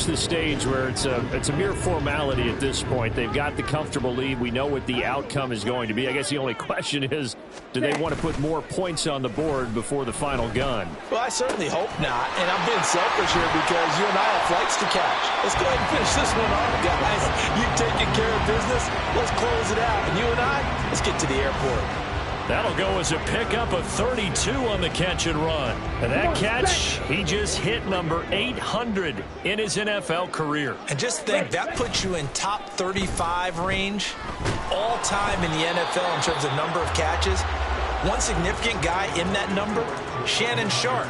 the stage where it's a mere formality at this point. They've got the comfortable lead. We know what the outcome is going to be. I guess the only question is, do they want to put more points on the board before the final gun? Well, I certainly hope not. And I'm being selfish here because you and I have flights to catch. Let's go ahead and finish this one off, guys. You've taken care of business. Let's close it out. And you and I, let's get to the airport. That'll go as a pickup of 32 on the catch and run. And that catch, he just hit number 800 in his NFL career. And just think, that puts you in top 35 range all time in the NFL in terms of number of catches. One significant guy in that number, Shannon Sharpe,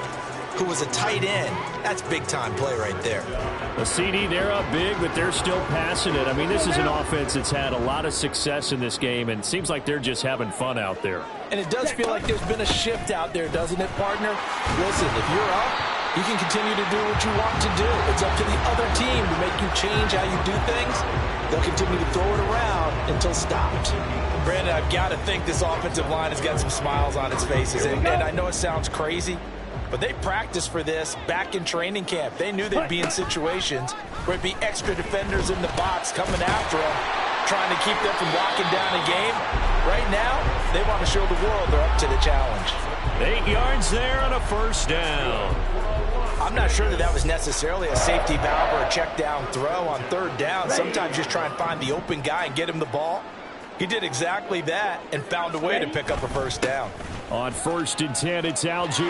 who was a tight end. That's big-time play right there. The CD, they're up big, but they're still passing it. I mean, this is an offense that's had a lot of success in this game, and it seems like they're just having fun out there. And it does feel like there's been a shift out there, doesn't it, partner? Listen, if you're up, you can continue to do what you want to do. It's up to the other team to make you change how you do things. They'll continue to throw it around until stopped. Brandon, I've got to think this offensive line has got some smiles on its faces. And I know it sounds crazy, but they practiced for this back in training camp. They knew they'd be in situations where it'd be extra defenders in the box coming after them, trying to keep them from locking down a game. Right now, they want to show the world they're up to the challenge. 8 yards there on a first down. I'm not sure that was necessarily a safety valve or a check down throw on third down. Sometimes just try and find the open guy and get him the ball. He did exactly that and found a way to pick up a first down. On 1st and 10, it's Algier.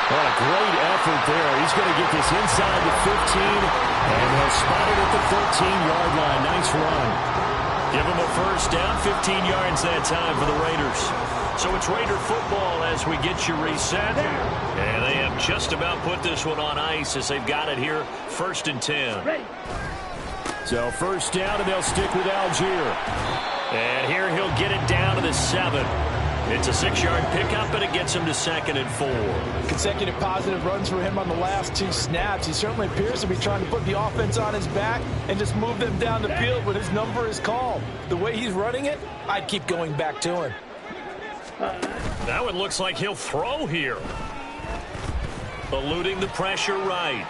What a great effort there. He's going to get this inside the 15, and they'll spot it at the 13-yard line. Nice run. Give him a first down, 15 yards that time for the Raiders. So it's Raider football as we get you reset. And they have just about put this one on ice as they've got it here, 1st and 10. So first down, and they'll stick with Algier. And here he'll get it down to the 7. It's a 6-yard pickup, and it gets him to 2nd and 4. Consecutive positive runs for him on the last 2 snaps. He certainly appears to be trying to put the offense on his back and just move them down the field when his number is called. The way he's running it, I'd keep going back to him. That one looks like he'll throw here. Eluding the pressure right.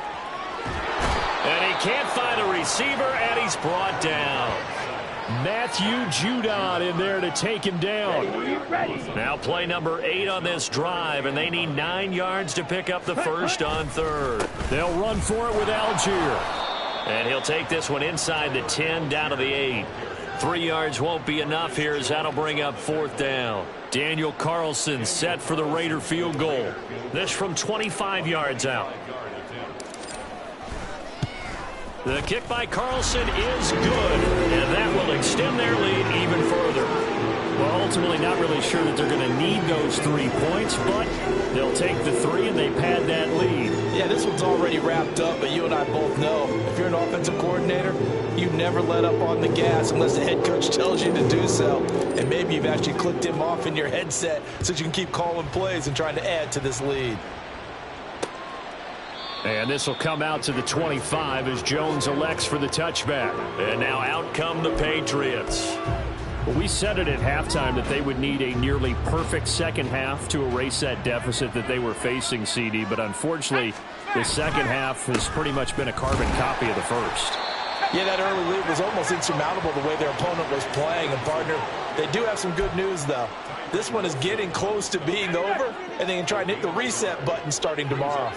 And he can't find a receiver, and he's brought down. Matthew Judon in there to take him down. Now play number 8 on this drive, and they need 9 yards to pick up the first on 3rd. They'll run for it with Algier. And he'll take this one inside the 10 down to the 8. 3 yards won't be enough here as that'll bring up 4th down. Daniel Carlson set for the Raider field goal. This from 25 yards out. The kick by Carlson is good, and that will extend their lead even further. Well, ultimately not really sure that they're going to need those 3 points, but they'll take the 3 and they pad that lead. Yeah, this one's already wrapped up, but you and I both know if you're an offensive coordinator, you never let up on the gas unless the head coach tells you to do so. And maybe you've actually clicked him off in your headset so you can keep calling plays and trying to add to this lead. And this will come out to the 25 as Jones elects for the touchback. And now out come the Patriots. Well, we said it at halftime that they would need a nearly perfect second half to erase that deficit that they were facing, CD. But unfortunately, the second half has pretty much been a carbon copy of the first. Yeah, that early lead was almost insurmountable the way their opponent was playing. And, partner, they do have some good news, though. This one is getting close to being over, and they can try and hit the reset button starting tomorrow.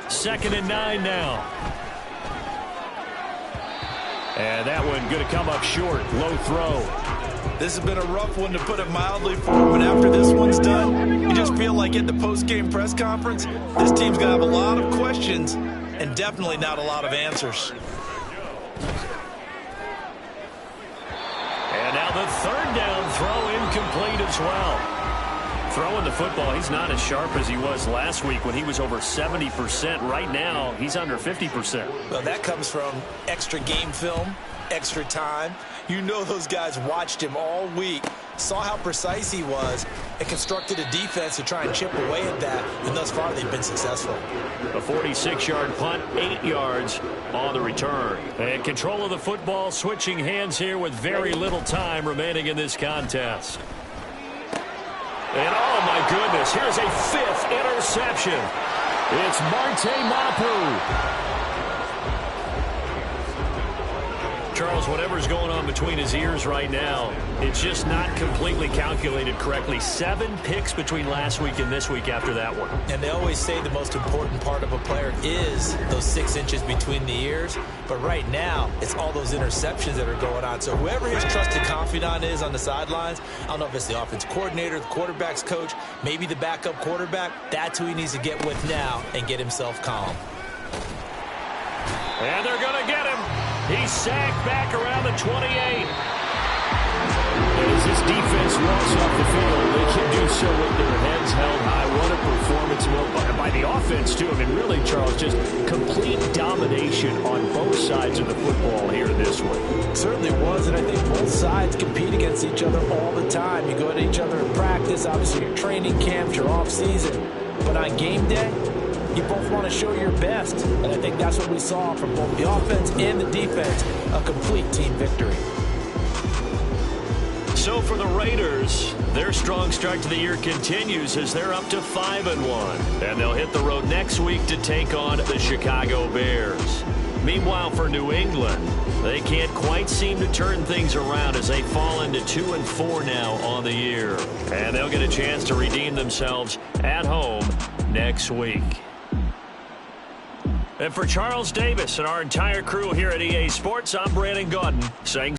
2nd and 9 now. And that one going to come up short. Low throw. This has been a rough one, to put it mildly, for him. But after this one's done, you just feel like at the post-game press conference, this team's going to have a lot of questions and definitely not a lot of answers. And now the third down throw incomplete as well. Throwing the football, he's not as sharp as he was last week when he was over 70%. Right now, he's under 50%. Well, that comes from extra game film, extra time. You know those guys watched him all week, saw how precise he was, and constructed a defense to try and chip away at that, and thus far they've been successful. A 46-yard punt, 8 yards on the return. And control of the football, switching hands here with very little time remaining in this contest. And oh my goodness, here's a 5th interception. It's Marte Mapu. Charles, whatever's going on between his ears right now, it's just not completely calculated correctly. 7 picks between last week and this week after that one. And they always say the most important part of a player is those 6 inches between the ears. But right now, it's all those interceptions that are going on. So whoever his trusted confidant is on the sidelines, I don't know if it's the offense coordinator, the quarterback's coach, maybe the backup quarterback, that's who he needs to get with now and get himself calm. And they're going to get him. He's sacked back around the 28. As this defense walks off the field, they can do so with their heads held high. What a performance by the offense, too. I mean, really, Charles, just complete domination on both sides of the football here this week. Certainly was, and I think both sides compete against each other all the time. You go at each other in practice, obviously your training camps, your off-season. But on game day, you both want to show your best, and I think that's what we saw from both the offense and the defense, a complete team victory. So for the Raiders, their strong start to the year continues as they're up to 5-1. And they'll hit the road next week to take on the Chicago Bears. Meanwhile, for New England, they can't quite seem to turn things around as they fall into 2-4 now on the year. And they'll get a chance to redeem themselves at home next week. And for Charles Davis and our entire crew here at EA Sports, I'm Brandon Gaudin saying